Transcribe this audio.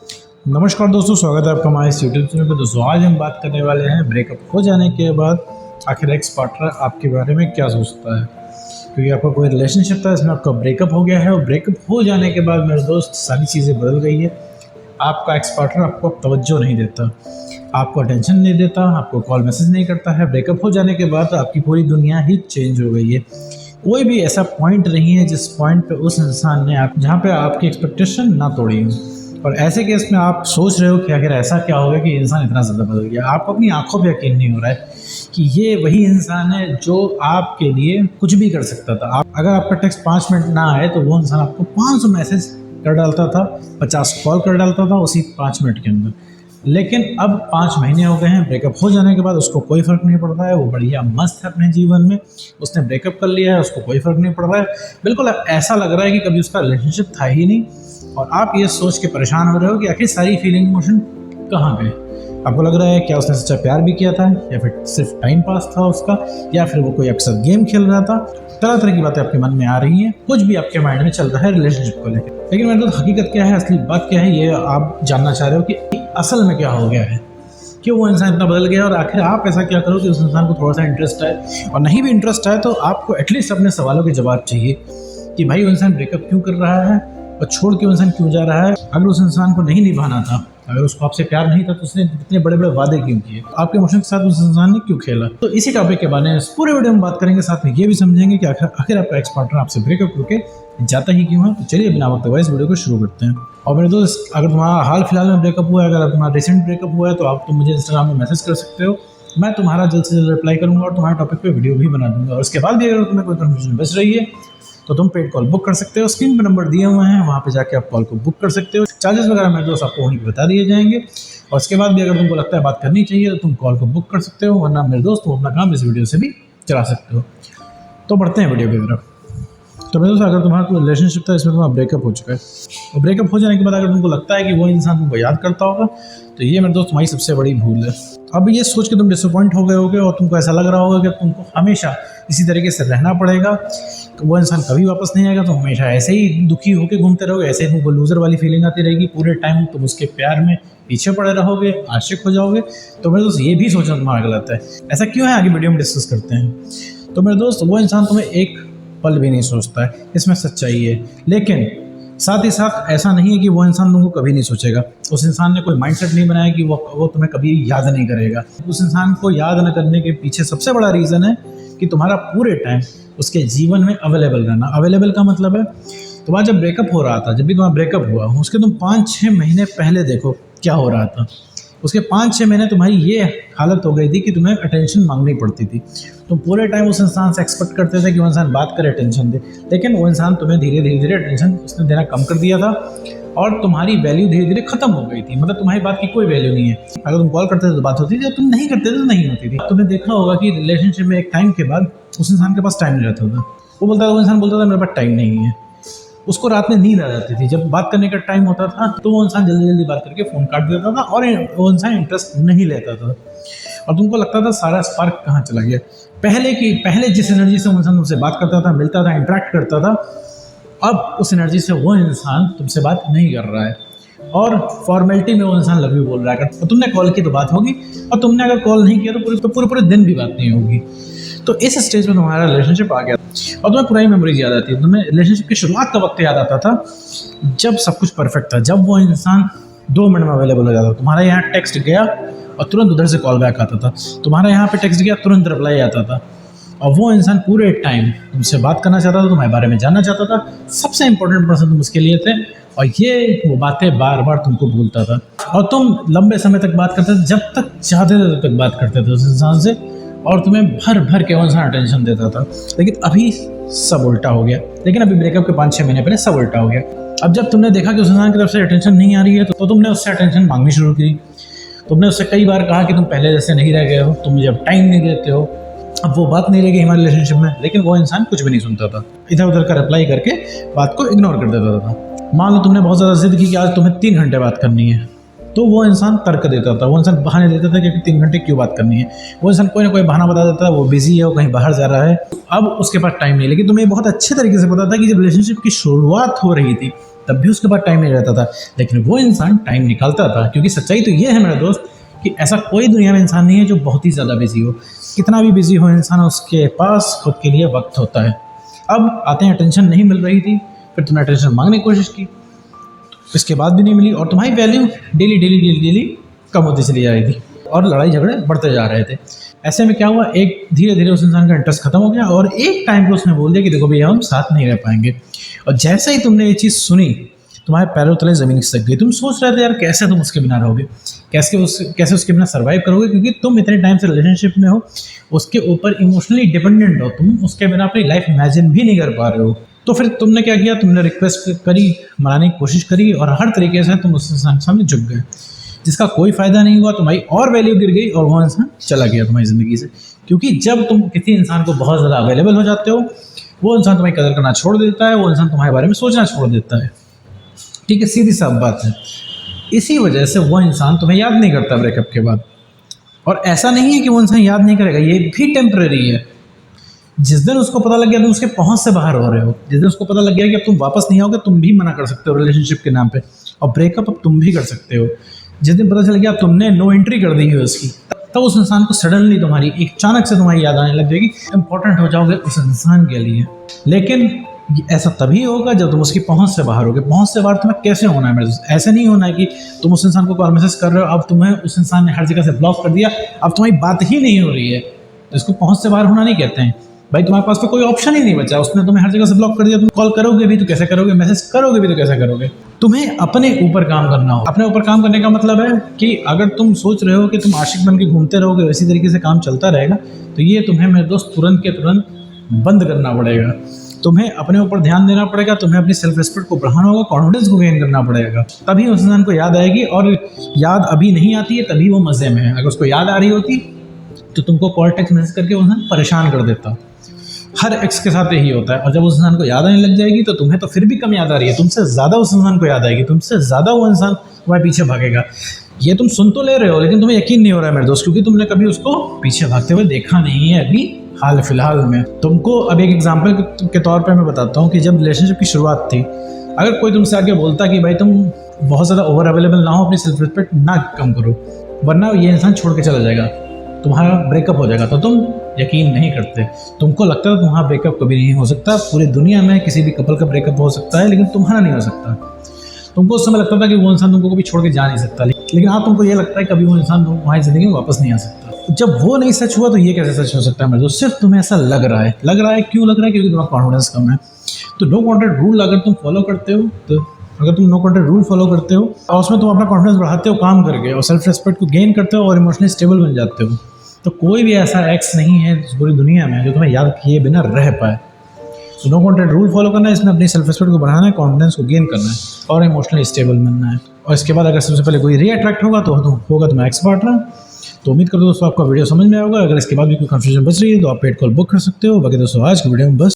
नमस्कार दोस्तों, स्वागत है आपका हमारे इस यूट्यूब चैनल पर। दोस्तों आज हम बात करने वाले हैं ब्रेकअप हो जाने के बाद आखिर एक्स पार्टनर आपके बारे में क्या सोचता है। क्योंकि आपका कोई रिलेशनशिप था, इसमें आपका ब्रेकअप हो गया है और ब्रेकअप हो जाने के बाद मेरे दोस्त सारी चीज़ें बदल गई है। आपका एक्स पार्टनर आपको अब तवज्जो नहीं देता, आपको अटेंशन नहीं देता, आपको कॉल मैसेज नहीं करता है। ब्रेकअप हो जाने के बाद आपकी पूरी दुनिया ही चेंज हो गई है। कोई भी ऐसा पॉइंट नहीं है जिस पॉइंट पे उस इंसान ने आप जहाँ पे आपकी एक्सपेक्टेशन ना तोड़ी हो। और ऐसे केस में आप सोच रहे हो कि आखिर ऐसा क्या हो गया कि इंसान इतना ज़्यादा बदल गया। आपको अपनी आंखों पे यकीन नहीं हो रहा है कि ये वही इंसान है जो आपके लिए कुछ भी कर सकता था। आप अगर आपका टेक्स्ट 5 मिनट ना आए तो वो इंसान आपको 500 मैसेज कर डालता था, 50 कॉल कर डालता था उसी 5 मिनट के अंदर। लेकिन अब 5 महीने हो गए हैं, ब्रेकअप हो जाने के बाद उसको कोई फ़र्क नहीं पड़ता है। वो बढ़िया मस्त है अपने जीवन में, उसने ब्रेकअप कर लिया है, उसको कोई फ़र्क नहीं पड़ रहा है। बिल्कुल ऐसा लग रहा है कि कभी उसका रिलेशनशिप था ही नहीं। और आप ये सोच के परेशान हो रहे हो कि आखिर सारी फीलिंग इमोशन कहाँ गए। आपको लग रहा है क्या उसने सच्चा प्यार भी किया था, या फिर सिर्फ टाइम पास था उसका, या फिर वो कोई आपके साथ गेम खेल रहा था। तरह तरह की बातें आपके मन में आ रही हैं, कुछ भी आपके माइंड में चल रहा है रिलेशनशिप को लेकर। लेकिन मेरे दोस्त हकीकत क्या है, असली बात क्या है, ये आप जानना चाह रहे हो कि असल में क्या हो गया है, क्यों वो इंसान इतना बदल गया। और आखिर आप ऐसा क्या करो कि उस इंसान को थोड़ा सा इंटरेस्ट आए, और नहीं भी इंटरेस्ट आए तो आपको एटलीस्ट अपने सवालों के जवाब चाहिए कि भाई वो इंसान ब्रेकअप क्यों कर रहा है और छोड़ के वो इंसान क्यों जा रहा है। अगर उस इंसान को नहीं निभाना था, अगर उसको आपसे प्यार नहीं था, तो उसने इतने बड़े बड़े वादे क्यों किए, आपके इमोशन के साथ उस इंसान ने क्यों खेला। तो इसी टॉपिक के बारे में इस पूरे वीडियो में बात करेंगे। साथ में ये भी समझेंगे कि आखिर आपका एक्स पार्टनर आपसे ब्रेकअप करके जाता ही क्यों है। तो चलिए बिना वक्त गवाए इस वीडियो को शुरू करते हैं। और मेरे दोस्त, अगर तुम्हारा हाल फिलहाल में ब्रेकअप हुआ है, अगर तुम्हारा रिसेंट ब्रेकअप हुआ है, तो आप मुझे इंस्टाग्राम में मैसेज कर सकते हो। मैं तुम्हारा जल्द से जल्द रिप्लाई करूंगा और तुम्हारे टॉपिक पे वीडियो भी बना दूंगा। और उसके बाद भी अगर तुम्हें कोई कन्फ्यूजन बच रही है तो तुम पेड कॉल बुक कर सकते हो। स्क्रीन पे नंबर दिए हुए हैं, वहाँ पे जाके आप कॉल को बुक कर सकते हो। चार्जेस वगैरह मेरे दोस्त आपको वहीं पे बता दिए जाएंगे। और उसके बाद भी अगर तुमको लगता है बात करनी चाहिए तो तुम कॉल को बुक कर सकते हो, वरना मेरे दोस्त तुम अपना काम इस वीडियो से भी चला सकते हो। तो बढ़ते हैं वीडियो की तरफ। तो मेरे दोस्त, अगर तुम्हारा कोई रिलेशनशिप था, इसमें तुम्हारा ब्रेकअप हो चुका है, और ब्रेकअप हो जाने के बाद अगर तुमको लगता है कि वो इंसान तुमको याद करता होगा, तो ये मेरे दोस्त तुम्हारी सबसे बड़ी भूल है। अब ये सोच के तुम डिसअपॉइंट हो गए होगे और तुमको ऐसा लग रहा होगा कि तुमको हमेशा इसी तरीके से रहना पड़ेगा, वो इंसान कभी वापस नहीं आएगा। तो हमेशा ऐसे ही दुखी होकर घूमते रहोगे, ऐसे ही तुमको लूज़र वाली फीलिंग आती रहेगी। पूरे टाइम तुम उसके प्यार में पीछे पड़े रहोगे, आशिक हो जाओगे। तो मेरे दोस्त, ये भी सोचना तुम्हारा गलत है। ऐसा क्यों है, आगे वीडियो में डिस्कस करते हैं। तो मेरे दोस्त, वो इंसान तुम्हें एक पल भी नहीं सोचता है, इसमें सच्चाई है। लेकिन साथ ही साथ ऐसा नहीं है कि वो इंसान तुमको कभी नहीं सोचेगा। उस इंसान ने कोई माइंडसेट नहीं बनाया कि वो तुम्हें कभी याद नहीं करेगा। उस इंसान को याद न करने के पीछे सबसे बड़ा रीज़न है कि तुम्हारा पूरे टाइम उसके जीवन में अवेलेबल रहना। अवेलेबल का मतलब है, तुम्हारा जब ब्रेकअप हो रहा था, जब भी तुम्हारा ब्रेकअप हुआ, उसके तुम 5-6 महीने पहले देखो क्या हो रहा था। उसके 5-6 महीने तुम्हारी ये हालत हो गई थी कि तुम्हें अटेंशन मांगनी पड़ती थी। तुम पूरे टाइम उस इंसान से एक्सपेक्ट करते थे कि वो इंसान बात करे, अटेंशन दे। लेकिन वो इंसान तुम्हें धीरे धीरे अटेंशन उसने देना कम कर दिया था, और तुम्हारी वैल्यू धीरे धीरे खत्म हो गई थी। मतलब तुम्हारी बात की कोई वैल्यू नहीं है। अगर तुम कॉल करते थे तो बात होती थी, जब तुम नहीं करते थे तो नहीं होती थी। तुमने देखा होगा कि रिलेशनशिप में एक टाइम के बाद उस इंसान के पास टाइम नहीं रहता था। वो इंसान बोलता था मेरे पास टाइम नहीं है। उसको रात में नींद आ जाती थी। जब बात करने का टाइम होता था तो वो इंसान जल्दी जल्दी बात करके फ़ोन काट देता था, और वो इंसान इंटरेस्ट नहीं लेता था। और तुमको लगता था सारा स्पार्क कहाँ चला गया। पहले जिस एनर्जी से वो इंसान तुमसे बात करता था, मिलता था, इंटरेक्ट करता था, अब उस एनर्जी से वो इंसान तुमसे बात नहीं कर रहा है, और फॉर्मेलिटी में वो इंसान लव यू बोल रहा है। और तुमने कॉल की तो बात होगी, और तुमने अगर कॉल नहीं किया तो पूरे दिन भी बात नहीं होगी। तो इस स्टेज में तुम्हारा रिलेशनशिप आ गया और तुम्हें पुरानी मेमोरीज याद आती है। तुम्हें रिलेशनशिप की शुरुआत का वक्त याद आता था जब सब कुछ परफेक्ट था, जब वो इंसान 2 मिनट में अवेलेबल हो जाता। तुम्हारा यहाँ टेक्स्ट गया और तुरंत उधर से कॉल बैक आता था। तुम्हारा यहाँ पे टेक्स्ट गया, तुरंत रिप्लाई आता था। और वो इंसान पूरे टाइम तुमसे बात करना चाहता था, तुम्हारे बारे में जानना चाहता था। सबसे इंपॉर्टेंट पर्सन तुम उसके लिए थे, और ये वो बातें बार बार तुमको भूलता था। और तुम लंबे समय तक बात करते थे, जब तक चाहते थे तब तक बात करते थे उस इंसान से, और तुम्हें भर भर के वो इंसान अटेंशन देता था। लेकिन अभी सब उल्टा हो गया। लेकिन अभी ब्रेकअप के 5-6 महीने पहले सब उल्टा हो गया। अब जब तुमने देखा कि उस इंसान की तरफ से अटेंशन नहीं आ रही है, तो तुमने उससे अटेंशन मांगनी शुरू की। तुमने उससे कई बार कहा कि तुम पहले जैसे नहीं रह गए हो, तुम मुझे अब टाइम नहीं देते हो। अब वो बात नहीं रह गई हमारे रिलेशनशिप में, लेकिन वो इंसान कुछ भी नहीं सुनता था। इधर उधर का रिप्लाई करके बात को इग्नोर कर देता था। मान लो तुमने बहुत ज़्यादा जिद की कि आज तुम्हें 3 घंटे बात करनी है, तो वो इंसान तर्क देता था, वो इंसान बहाने देता था कि 3 घंटे क्यों बात करनी है। वो इंसान कोई ना कोई बहाना बता देता था, वो बिजी है, वो कहीं बाहर जा रहा है, अब उसके पास टाइम नहीं। लेकिन तुम्हें बहुत अच्छे तरीके से पता था कि जब रिलेशनशिप की शुरुआत हो रही थी तब भी उसके पास टाइम नहीं रहता था, लेकिन वो इंसान टाइम निकालता था। क्योंकि सच्चाई तो ये है मेरा दोस्त कि ऐसा कोई दुनिया में इंसान नहीं है जो बहुत ही ज़्यादा बिजी हो। कितना भी बिजी हो इंसान, उसके पास खुद के लिए वक्त होता है। अब आते हैं, अटेंशन नहीं मिल रही थी, फिर तुमने अटेंशन मांगने की कोशिश की, इसके बाद भी नहीं मिली, और तुम्हारी value daily daily daily daily कम होती चली जा रही थी और लड़ाई झगड़े बढ़ते जा रहे थे। ऐसे में क्या हुआ, एक धीरे धीरे उस इंसान का इंटरेस्ट खत्म हो गया और एक टाइम पे उसने बोल दिया कि देखो भैया हम साथ नहीं रह पाएंगे। और जैसे ही तुमने ये चीज़ सुनी, तुम्हारे पैरों तले ज़मीन खिसक गई। तुम सोच रहे थे यार कैसे तुम उसके बिना रहोगे, कैसे उसके बिना सर्वाइव करोगे, क्योंकि तुम इतने टाइम से रिलेशनशिप में हो, उसके ऊपर इमोशनली डिपेंडेंट हो, तुम उसके बिना अपनी लाइफ इमेजिन भी नहीं कर पा रहे हो। तो फिर तुमने क्या किया, तुमने रिक्वेस्ट करी, मनाने की कोशिश करी और हर तरीके से तुम उस इंसान के सामने झुक गए, जिसका कोई फ़ायदा नहीं हुआ। तुम्हारी और वैल्यू गिर गई और वो इंसान चला गया तुम्हारी ज़िंदगी से। क्योंकि जब तुम किसी इंसान को बहुत ज़्यादा अवेलेबल हो जाते हो, वो इंसान तुम्हारी कदर करना छोड़ देता है, वो इंसान तुम्हारे बारे में सोचना छोड़ देता है। ठीक है, सीधी साफ बात है। इसी वजह से वो इंसान तुम्हें याद नहीं करता ब्रेकअप के बाद। और ऐसा नहीं है कि वो इंसान याद नहीं करेगा, ये भी टेम्परेरी है। जिस दिन उसको पता लग गया तुम उसके पहुंच से बाहर हो रहे हो, जिस दिन उसको पता लग गया कि अब तुम वापस नहीं आओगे, तुम भी मना कर सकते हो रिलेशनशिप के नाम पे, और ब्रेकअप अब तुम भी कर सकते हो। जिस दिन पता चल गया तुमने नो एंट्री कर दी है उसकी, तब उस इंसान को सडनली तुम्हारी अचानक से तुम्हारी याद आने लग जाएगी, इंपॉर्टेंट हो जाओगे उस इंसान के लिए। लेकिन ऐसा तभी होगा जब तुम उसकी पहुंच से बाहर होगे। पहुंच से बाहर तुम्हें कैसे होना है मेरे दोस्त? ऐसे नहीं होना है कि तुम उस इंसान को कॉल मैसेज कर रहे हो, अब तुम्हें उस इंसान ने हर जगह से ब्लॉक कर दिया, अब तुम्हारी बात ही नहीं हो रही है, तो इसको पहुंच से बाहर होना नहीं कहते हैं भाई। तुम्हारे पास तो कोई ऑप्शन ही नहीं बचा, उसने तुम्हें हर जगह से ब्लॉक कर दिया। तुम कॉल करोगे भी तो कैसे करोगे, मैसेज करोगे भी तो कैसे करोगे? तुम्हें अपने ऊपर काम करना हो। अपने ऊपर काम करने का मतलब है कि अगर तुम सोच रहे हो कि तुम आशिक बन के घूमते रहोगे, इसी तरीके से काम चलता रहेगा, तो ये तुम्हें मेरे दोस्त तुरंत के तुरंत बंद करना पड़ेगा। तुम्हें अपने ऊपर ध्यान देना पड़ेगा, तुम्हें अपनी सेल्फ रिस्पेक्ट को बढ़ाना होगा, कॉन्फिडेंस को गेन करना पड़ेगा, तभी उस इंसान को याद आएगी। और याद अभी नहीं आती है तभी वो मज़े में है। अगर उसको याद आ रही होती तो तुमको कॉल टेक्स्ट मैसेज करके वो इंसान परेशान कर देता। हर एक्स के साथ यही होता है। और जब उस इंसान को याद आने लग जाएगी तो तुम्हें तो फिर भी कम याद आ रही है, तुमसे ज़्यादा उस इंसान को याद आएगी, तुमसे ज़्यादा वो इंसान तुम्हारे पीछे भागेगा। ये तुम सुन तो ले रहे हो, लेकिन तुम्हें यकीन नहीं हो रहा है मेरे दोस्त, क्योंकि तुमने कभी उसको पीछे भागते हुए देखा नहीं है अभी हाल फिलहाल में। तुमको अब एक एग्जाम्पल के तौर पर मैं बताता हूँ कि जब रिलेशनशिप की शुरुआत थी, अगर कोई तुमसे आके बोलता कि भाई तुम बहुत ज़्यादा ओवर अवेलेबल ना हो, अपनी सेल्फ रिस्पेक्ट ना कम करो, वरना ये इंसान छोड़ के चला जाएगा, तुम्हारा ब्रेकअप हो जाएगा, तो तुम यकीन नहीं करते। तुमको लगता है तुम्हारा ब्रेकअप कभी नहीं हो सकता। पूरी दुनिया में किसी भी कपल का ब्रेकअप हो सकता है, लेकिन तुम्हारा नहीं हो सकता। तुमको उस समय लगता था कि वो इंसान तुमको कभी छोड़ के जा नहीं सकता, लेकिन आज तुमको ये लगता है कभी वो इंसान तुम्हारी ज़िंदगी में वापस नहीं आ सकता। जब वो नहीं सच हुआ तो ये कैसे सच हो सकता है मेरे दोस्त? सिर्फ तुम्हें ऐसा लग रहा है। क्यों लग रहा है? क्योंकि तुम्हारा कॉन्फिडेंस कम है। तो नो कॉन्टैक्ट रूल अगर तुम फॉलो करते हो, तो अगर तुम नो कॉन्टैक्ट रूल फॉलो करते हो और उसमें तुम अपना कॉन्फिडेंस बढ़ाते हो काम करके, और सेल्फ रिस्पेक्ट को गेन करते हो और इमोशनली स्टेबल बन जाते हो, तो कोई भी ऐसा एक्स नहीं है पूरी दुनिया में जो तुम्हें याद किए बिना रह पाए। तो नो कॉन्टैक्ट रूल फॉलो करना है, इसमें अपनी सेल्फ रिस्पेक्ट को बढ़ाना है, कॉन्फिडेंस को गेन करना है और इमोशनली स्टेबल बनना है। और इसके बाद अगर सबसे पहले कोई रीअट्रैक्ट होगा तो होगा तुम्हारा एक्स पार्टनर। तो उम्मीद करता हूँ दोस्तों आपको वीडियो समझ में आएगा। अगर इसके बाद भी कोई कंफ्यूजन बच रही है तो आप पेड कॉल बुक कर सकते हो। बाकी दोस्तों आज की वीडियो में बस